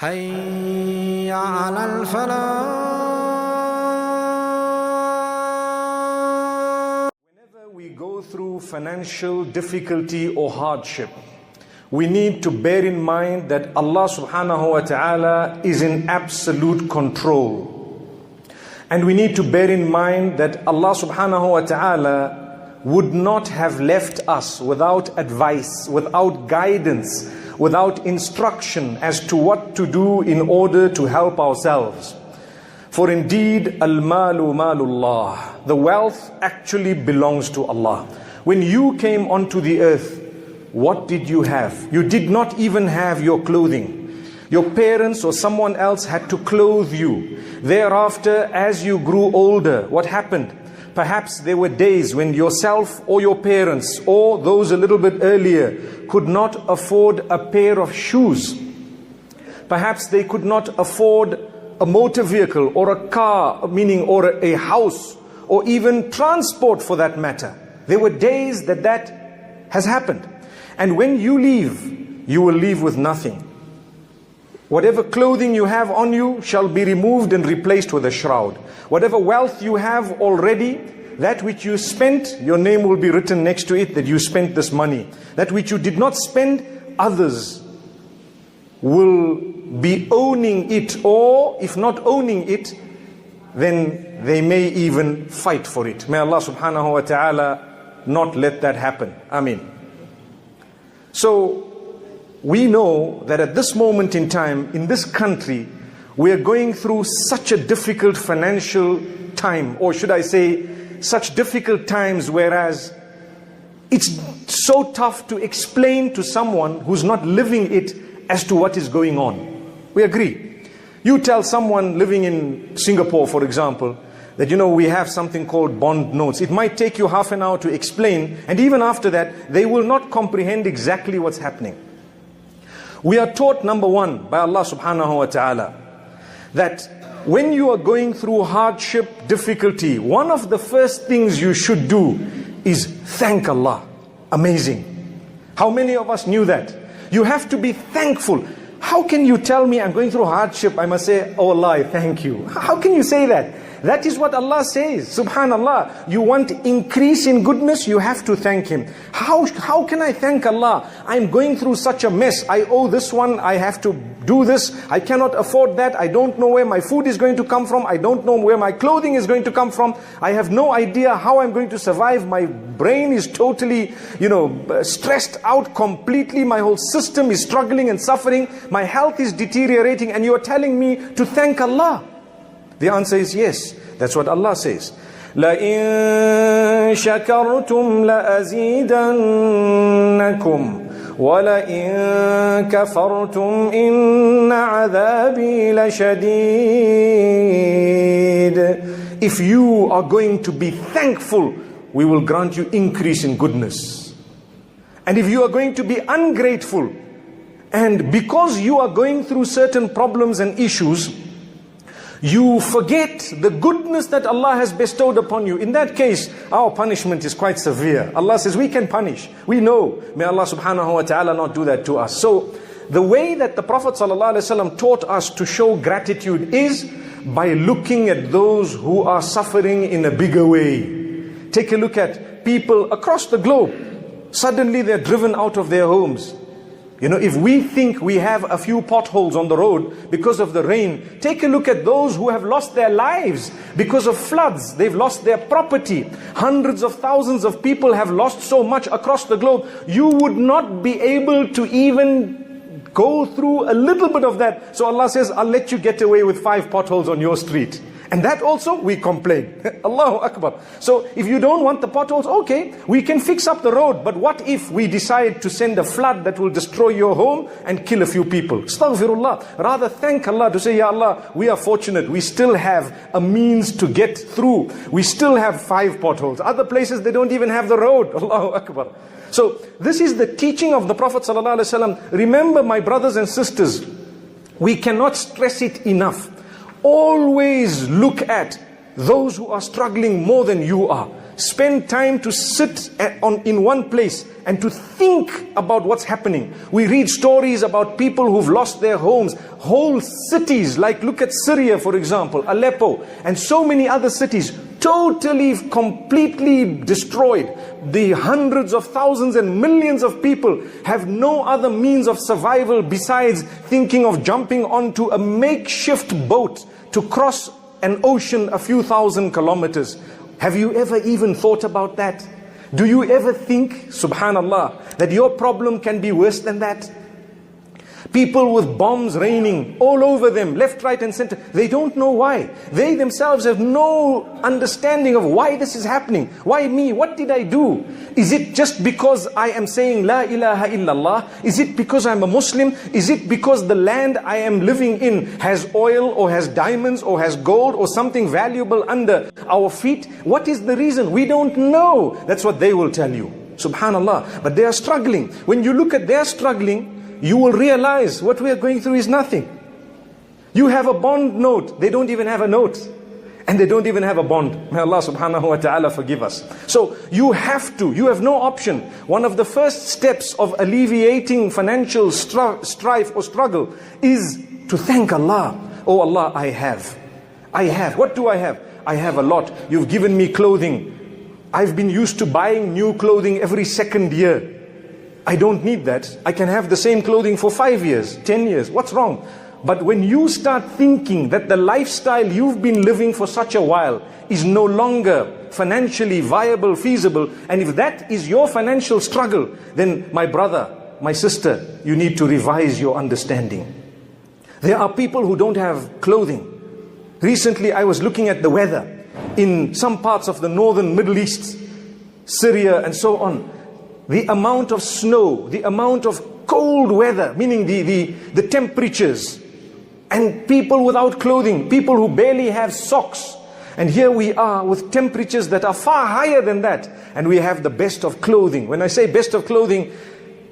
حي على الفلاح. Whenever we go through financial difficulty or hardship, we need to bear in mind that Allah subhanahu wa ta'ala is in absolute control. And we need to bear in mind that Allah subhanahu wa ta'ala would not have left us without advice, without guidance, without instruction as to what to do in order to help ourselves. For indeed, al-malu malullah, the wealth actually belongs to Allah. When you came onto the earth, what did you have? You did not even have your clothing. Your parents or someone else had to clothe you. Thereafter, as you grew older, what happened? Perhaps there were days when yourself or your parents or those a little bit earlier could not afford a pair of shoes. Perhaps they could not afford a motor vehicle or a car, meaning or a house, or even transport for that matter. There were days that has happened. And when you leave, you will leave with nothing. Whatever clothing you have on you shall be removed and replaced with a shroud. Whatever wealth you have already, that which you spent, your name will be written next to it that you spent this money. That which you did not spend, others will be owning it, or if not owning it, then they may even fight for it. May Allah subhanahu wa ta'ala not let that happen. Ameen. So, we know that at this moment in time, in this country, we are going through such a difficult financial time, or should I say, such difficult times, whereas it's so tough to explain to someone who's not living it as to what is going on. We agree. You tell someone living in Singapore, for example, that we have something called bond notes. It might take you half an hour to explain, and even after that, they will not comprehend exactly what's happening. We are taught, number one, by Allah subhanahu wa ta'ala, that when you are going through hardship, difficulty, one of the first things you should do is thank Allah. Amazing. How many of us knew that? You have to be thankful. How can you tell me I'm going through hardship? I must say, oh Allah, I thank you. How can you say that? That is what Allah says. Subhanallah. You want increase in goodness, you have to thank Him. How can I thank Allah? I'm going through such a mess. I owe this one. I have to do this. I cannot afford that. I don't know where my food is going to come from. I don't know where my clothing is going to come from. I have no idea how I'm going to survive. My brain is totally, stressed out completely. My whole system is struggling and suffering. My health is deteriorating, and you are telling me to thank Allah. The answer is yes. That's what Allah says. لَإِن شَكَرْتُمْ لَأَزِيدَنَّكُمْ وَلَإِن كَفَرْتُمْ إِنَّ عَذَابِي لَشَدِيدٌ. If you are going to be thankful, we will grant you increase in goodness. And if you are going to be ungrateful, and because you are going through certain problems and issues, you forget the goodness that Allah has bestowed upon you, in that case, our punishment is quite severe. Allah says we can punish. We know. May Allah subhanahu wa ta'ala not do that to us. So, the way that the Prophet ﷺ taught us to show gratitude is by looking at those who are suffering in a bigger way. Take a look at people across the globe. Suddenly they're driven out of their homes. If we think we have a few potholes on the road because of the rain, take a look at those who have lost their lives because of floods. They've lost their property. Hundreds of thousands of people have lost so much across the globe. You would not be able to even go through a little bit of that. So Allah says, I'll let you get away with 5 potholes on your street. And that also we complain. Allahu Akbar. So if you don't want the potholes, okay, we can fix up the road. But what if we decide to send a flood that will destroy your home and kill a few people? Astaghfirullah. Rather thank Allah to say, Ya Allah, we are fortunate. We still have a means to get through. We still have 5 potholes. Other places they don't even have the road. Allahu Akbar. So this is the teaching of the Prophet ﷺ. Remember, my brothers and sisters, we cannot stress it enough. Always look at those who are struggling more than you are. spend time to sit in one place and to think about what's happening. We read stories about people who've lost their homes, whole cities, like look at Syria, for example, Aleppo, and so many other cities, totally, completely destroyed. The hundreds of thousands and millions of people have no other means of survival besides thinking of jumping onto a makeshift boat to cross an ocean a few thousand kilometers. Have you ever even thought about that? Do you ever think, subhanallah, that your problem can be worse than that? People with bombs raining all over them, left, right and center. They don't know why. They themselves have no understanding of why this is happening. Why me? What did I do? Is it just because I am saying La ilaha illallah? Is it because I'm a Muslim? Is it because the land I am living in has oil or has diamonds or has gold or something valuable under our feet? What is the reason? We don't know. That's what they will tell you. Subhanallah. But they are struggling. When you look at their struggling, you will realize what we are going through is nothing. You have a bond note. They don't even have a note. And they don't even have a bond. May Allah subhanahu wa ta'ala forgive us. So you have no option. One of the first steps of alleviating financial strife or struggle is to thank Allah. Oh Allah, I have. What do I have? I have a lot. You've given me clothing. I've been used to buying new clothing every second year. I don't need that. I can have the same clothing for 5 years, 10 years. What's wrong? But when you start thinking that the lifestyle you've been living for such a while is no longer financially viable, feasible, and if that is your financial struggle, then my brother, my sister, you need to revise your understanding. There are people who don't have clothing. Recently I was looking at the weather in some parts of the northern Middle East, Syria and so on. The amount of snow, the amount of cold weather, meaning the temperatures, and people without clothing, people who barely have socks. And here we are with temperatures that are far higher than that, and we have the best of clothing. When I say best of clothing,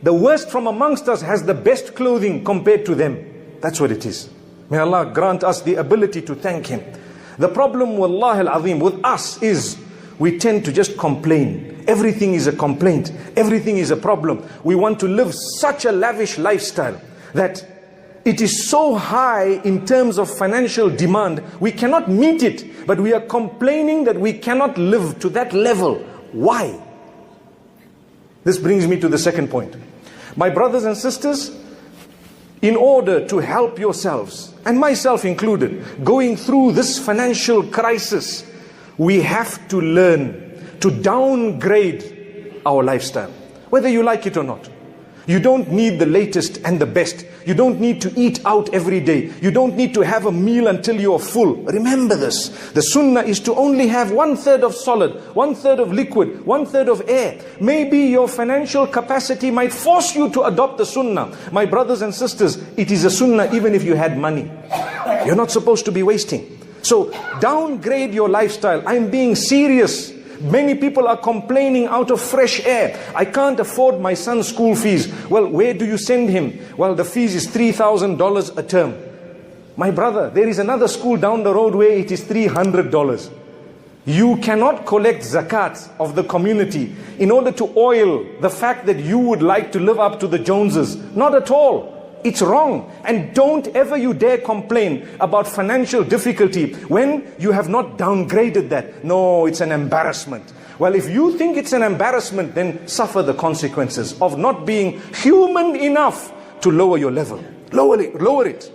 the worst from amongst us has the best clothing compared to them. That's what it is. May Allah grant us the ability to thank Him. The problem, wallahi al-azim, with us is we tend to just complain. Everything is a complaint. Everything is a problem. We want to live such a lavish lifestyle that it is so high in terms of financial demand, we cannot meet it, but we are complaining that we cannot live to that level. Why? This brings me to the second point. My brothers and sisters, in order to help yourselves, and myself included, going through this financial crisis, we have to learn to downgrade our lifestyle, whether you like it or not. You don't need the latest and the best. You don't need to eat out every day. You don't need to have a meal until you are full. Remember this. The sunnah is to only have 1/3 of solid, 1/3 of liquid, 1/3 of air. Maybe your financial capacity might force you to adopt the sunnah. My brothers and sisters, it is a sunnah even if you had money. You're not supposed to be wasting. So downgrade your lifestyle. I'm being serious. Many people are complaining out of fresh air. I can't afford my son's school fees. Well, where do you send him? Well, the fees is $3,000 a term. My brother, there is another school down the road where it is $300. You cannot collect zakat of the community in order to oil the fact that you would like to live up to the Joneses. Not at all. It's wrong. And don't ever you dare complain about financial difficulty when you have not downgraded that. No, it's an embarrassment. Well, if you think it's an embarrassment, then suffer the consequences of not being human enough to lower your level. Lower it.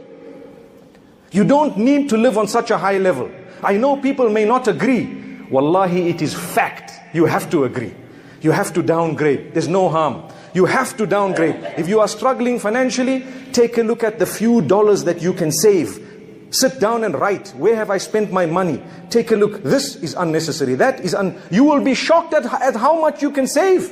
You don't need to live on such a high level. I know people may not agree. Wallahi, it is fact. You have to agree. You have to downgrade. There's no harm. You have to downgrade. If you are struggling financially, take a look at the few dollars that you can save. Sit down and write, where have I spent my money? Take a look, this is unnecessary, that is you will be shocked at how much you can save.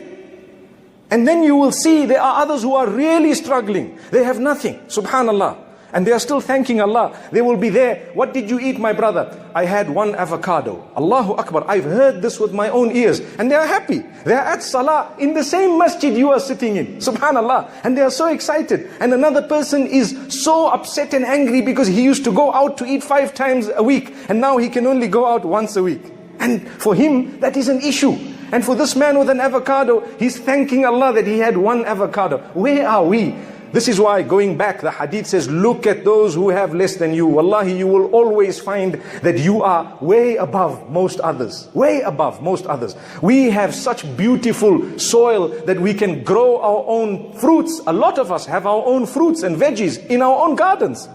And then you will see there are others who are really struggling. They have nothing, subhanallah. And they are still thanking Allah. They will be there. What did you eat, my brother? I had 1 avocado. Allahu Akbar. I've heard this with my own ears. And they are happy. They are at salah in the same masjid you are sitting in. Subhanallah. And they are so excited. And another person is so upset and angry because he used to go out to eat 5 times a week. And now he can only go out once a week. And for him, that is an issue. And for this man with an avocado, he's thanking Allah that he had one avocado. Where are we? This is why, going back, the hadith says, look at those who have less than you. Wallahi, you will always find that you are way above most others. Way above most others. We have such beautiful soil that we can grow our own fruits. A lot of us have our own fruits and veggies in our own gardens.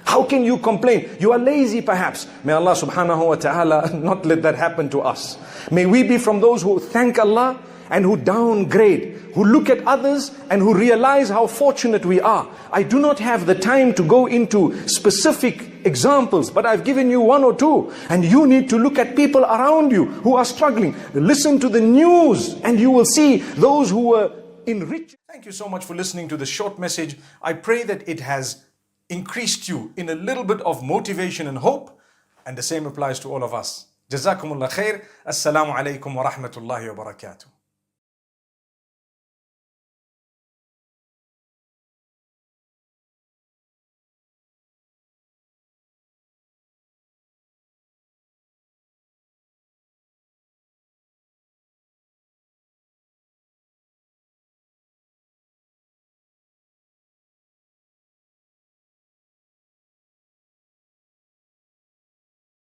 How can you complain? You are lazy perhaps. May Allah subhanahu wa ta'ala not let that happen to us. May we be from those who thank Allah and who downgrade, who look at others and who realize how fortunate we are. I do not have the time to go into specific examples, but I've given you one or two. And you need to look at people around you who are struggling. Listen to the news and you will see those who were enriched. Thank you so much for listening to this short message. I pray that it has increased you in a little bit of motivation and hope. And the same applies to all of us. Jazakumullah khair. Assalamu alaikum wa rahmatullahi wa barakatuh.